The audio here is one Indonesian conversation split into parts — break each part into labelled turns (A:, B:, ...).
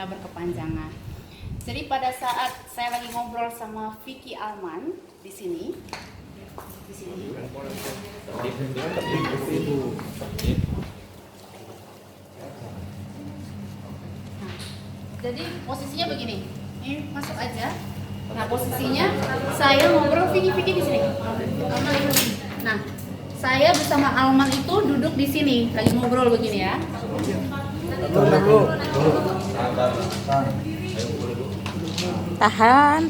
A: nggak berkepanjangan. Jadi pada saat saya lagi ngobrol sama Vicky Alman di sini. Nah, jadi posisinya begini. Ini masuk aja. Nah, posisinya saya ngobrol Vicky di sini. Alman di sini. Nah, saya bersama Alman itu duduk di sini, lagi ngobrol begini ya.
B: Tahan.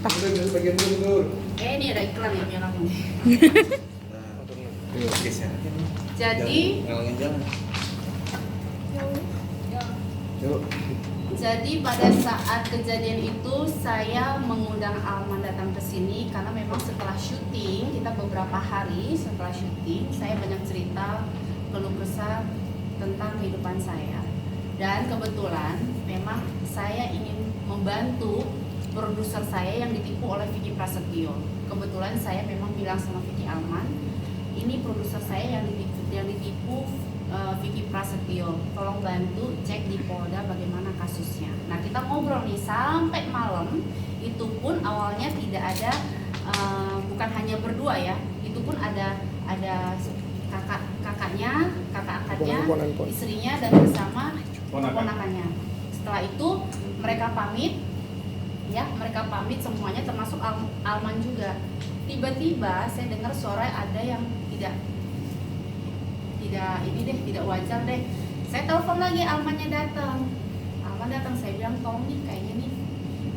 A: Ini ada iklan ya biar aku. Jadi pada saat kejadian itu saya mengundang Alman datang ke sini karena memang setelah syuting, kita beberapa hari setelah syuting, saya banyak cerita keluh kesah tentang kehidupan saya. Dan kebetulan memang saya ingin membantu produser saya yang ditipu oleh Vicky Prasetyo. Kebetulan saya memang bilang sama Vicky Alman, ini produser saya yang ditipu Vicky Prasetyo. Tolong bantu cek di Polda bagaimana kasusnya. Nah, kita ngobrol nih sampai malam. Itu pun awalnya tidak ada, bukan hanya berdua ya. Itu pun ada kakak angkatnya, istrinya dan bersama ponakannya. Setelah itu mereka pamit. Ya, mereka pamit semuanya termasuk Alman juga. Tiba-tiba saya dengar suara ada yang tidak wajar deh. Saya telepon lagi, Alman datang, saya bilang tolong nih kayaknya nih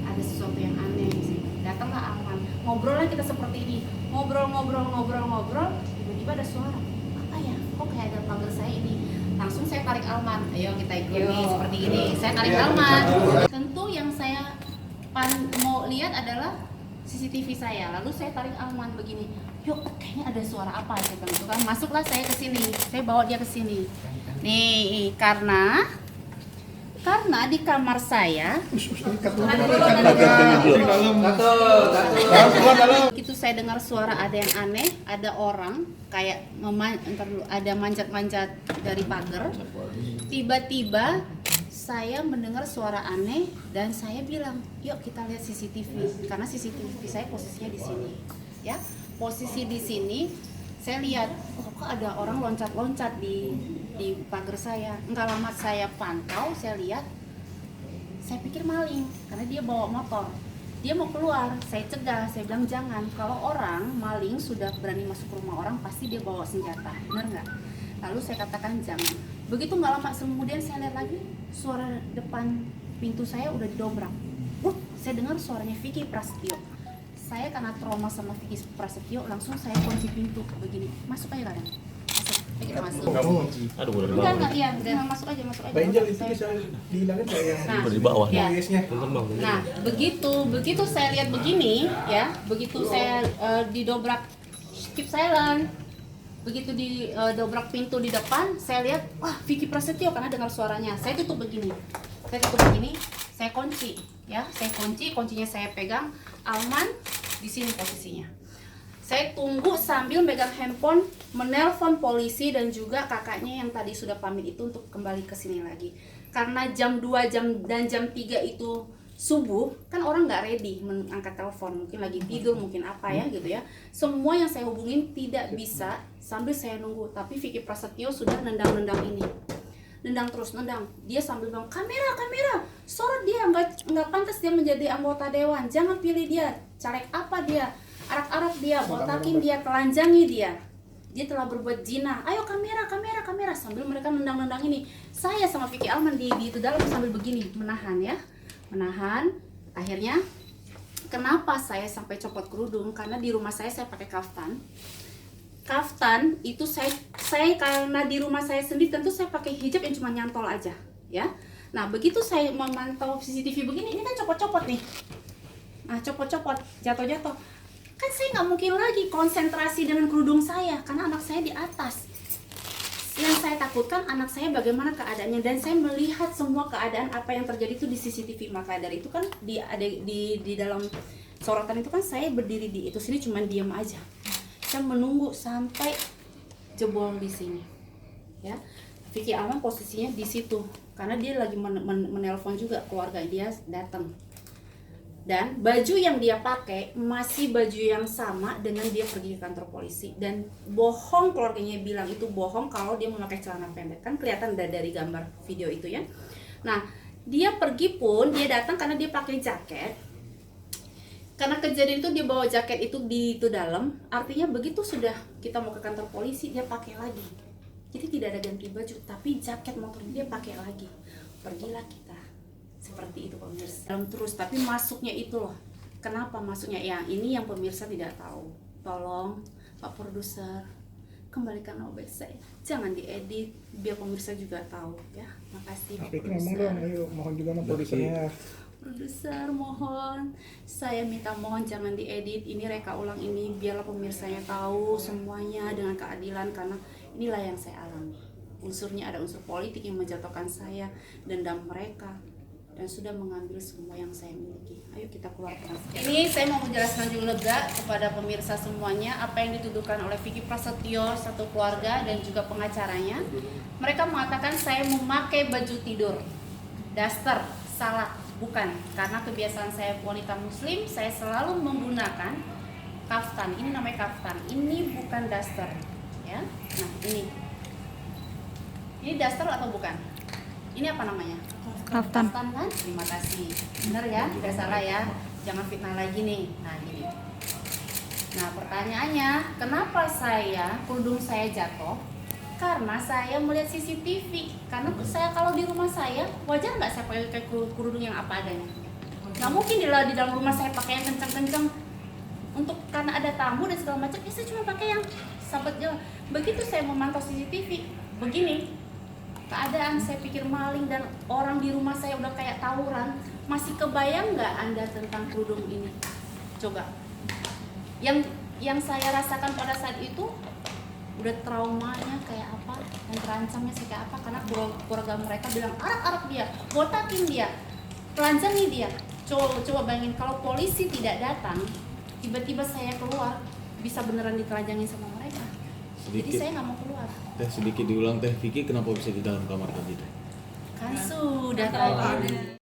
A: ada sesuatu yang aneh sih. Datanglah Alman, ngobrol lah kita seperti ini, ngobrol, tiba-tiba ada suara, apa ya? Kok kayak ada pagar saya ini? Langsung saya tarik Alman, ayo kita ikut nih seperti ini. Saya tarik Alman. Tentu yang saya mau lihat adalah CCTV saya, lalu saya tarik Alman begini, yuk kayaknya ada suara apa gitu kan, masuklah saya ke sini, saya bawa dia ke sini, nih karena di kamar saya, itu saya dengar suara ada yang aneh, ada orang kayak ada manjat-manjat dari pagar, tiba-tiba saya mendengar suara aneh dan saya bilang, yuk kita lihat CCTV karena CCTV saya posisinya di sini, ya posisi di sini saya lihat, oh kok ada orang loncat-loncat di pagar saya. Enggak lama saya pantau, saya lihat, saya pikir maling karena dia bawa motor, dia mau keluar, saya cegah, saya bilang jangan. Kalau orang maling sudah berani masuk ke rumah orang pasti dia bawa senjata, benar nggak? Lalu saya katakan jangan. Begitu nggak lama kemudian saya lihat lagi suara depan pintu saya udah didobrak. Saya dengar suaranya Vicky Prasetyo. Saya karena trauma sama Vicky Prasetyo langsung saya kunci pintu begini. Masuk aja kadang. Kita masuk.
C: Aduh, udah di
A: Enggak, iya, udah masuk aja.
D: Pak Angel itu bisa dihilangin kayak yang
A: Nah,
C: di bawah.
A: ya.
D: Nah,
A: begitu saya lihat begini, ya, begitu saya didobrak keep silent. Begitu didobrak pintu di depan, saya lihat, wah Vicky Prasetyo karena dengar suaranya. Saya tutup begini, saya kunci, ya, kuncinya saya pegang. Alman di sini posisinya. Saya tunggu sambil megang handphone, menelpon polisi dan juga kakaknya yang tadi sudah pamit itu untuk kembali ke sini lagi. Karena jam 2 dan jam 3 itu subuh, kan orang nggak ready mengangkat telepon, mungkin lagi tidur, mungkin apa ya gitu ya. Semua yang saya hubungin tidak bisa sambil saya nunggu, tapi Vicky Prasetyo sudah nendang ini. Nendang. Dia sambil bilang, kamera, sorot dia, nggak pantas dia menjadi anggota dewan, jangan pilih dia, caleg apa dia, arak-arak dia, botakin dia, telanjangi dia. Dia telah berbuat zina. Ayo kamera, sambil mereka nendang ini. Saya sama Vicky Alman di itu dalam sambil begini, menahan. Akhirnya kenapa saya sampai copot kerudung? Karena di rumah saya pakai kaftan itu saya karena di rumah saya sendiri tentu saya pakai hijab yang cuma nyantol aja, ya. Nah, begitu saya memantau CCTV begini, ini kan copot-copot nih. Nah, copot-copot, jatuh-jatuh. Kan saya nggak mungkin lagi konsentrasi dengan kerudung saya karena anak saya di atas. Yang saya takutkan anak saya bagaimana keadaannya, dan saya melihat semua keadaan apa yang terjadi itu di CCTV. Maka dari itu kan di dalam sorotan itu kan saya berdiri di itu sini cuma diam aja. Saya menunggu sampai jebol di sini. Ya. Vicky Alman posisinya di situ. karena dia lagi menelpon juga keluarga dia datang. Dan baju yang dia pakai masih baju yang sama dengan dia pergi ke kantor polisi. Dan bohong, keluarganya bilang itu bohong kalau dia memakai celana pendek. Kan kelihatan dari gambar video itu ya. Nah, dia pergi pun dia datang karena dia pakai jaket. Karena kejadian itu dia bawa jaket itu di itu dalam, artinya begitu sudah kita mau ke kantor polisi dia pakai lagi. Jadi tidak ada ganti baju, tapi jaket motornya dia pakai lagi. Pergilah kita. Seperti itu pemirsa. Dalam terus, tapi masuknya itu loh. Kenapa masuknya? Ya, ini yang pemirsa tidak tahu. Tolong Pak Produser, kembalikan OB saya. Jangan diedit, biar pemirsa juga tahu ya. Makasih Pak
D: Tapi itu ngomong dong, ayo mohon juga sama produsernya.
A: Produser mohon, saya minta mohon jangan diedit. Ini reka ulang ini biarlah pemirsanya tahu semuanya dengan keadilan, karena inilah yang saya alami. Unsurnya ada unsur politik yang menjatuhkan saya, dendam mereka, dan sudah mengambil semua yang saya miliki. Ayo kita keluarkan. Ini saya mau menjelaskan juga kepada pemirsa semuanya apa yang dituduhkan oleh Vicky Prasetyo, satu keluarga dan juga pengacaranya. Mereka mengatakan saya memakai baju tidur, daster, salah. Bukan, karena kebiasaan saya wanita muslim, saya selalu menggunakan kaftan. Ini namanya kaftan. Ini bukan daster, ya. Nah, ini. Ini daster atau bukan? Ini apa namanya?
B: Kaftan.
A: Kaftan kan? Terima kasih. Benar ya? Tidak salah ya. Jangan fitnah lagi nih. Nah, gini. Nah, pertanyaannya, kenapa kerudung saya jatuh? Karena saya melihat CCTV. Karena saya kalau di rumah saya, wajar nggak saya pakai kerudung yang apa adanya? Nggak mungkin di dalam rumah saya pakai yang kencang-kencang. Karena ada tamu dan segala macam, saya cuma pakai yang sahabat jalan. Begitu saya memantau CCTV, begini keadaan, saya pikir maling dan orang di rumah saya udah kayak tawuran. Masih kebayang nggak Anda tentang kerudung ini? Coba. Yang saya rasakan pada saat itu, udah traumanya kayak apa dan terancamnya sih kayak apa, karena keluarga mereka bilang arak-arak dia, botakin dia, telanjangi dia. Coba bayangin kalau polisi tidak datang, tiba-tiba saya keluar, bisa beneran ditelanjangi sama mereka. Jadi saya nggak mau keluar.
C: Sedikit diulang Teh Vicky, kenapa bisa di dalam kamar kayak gitu?
A: Kan sudah tahu.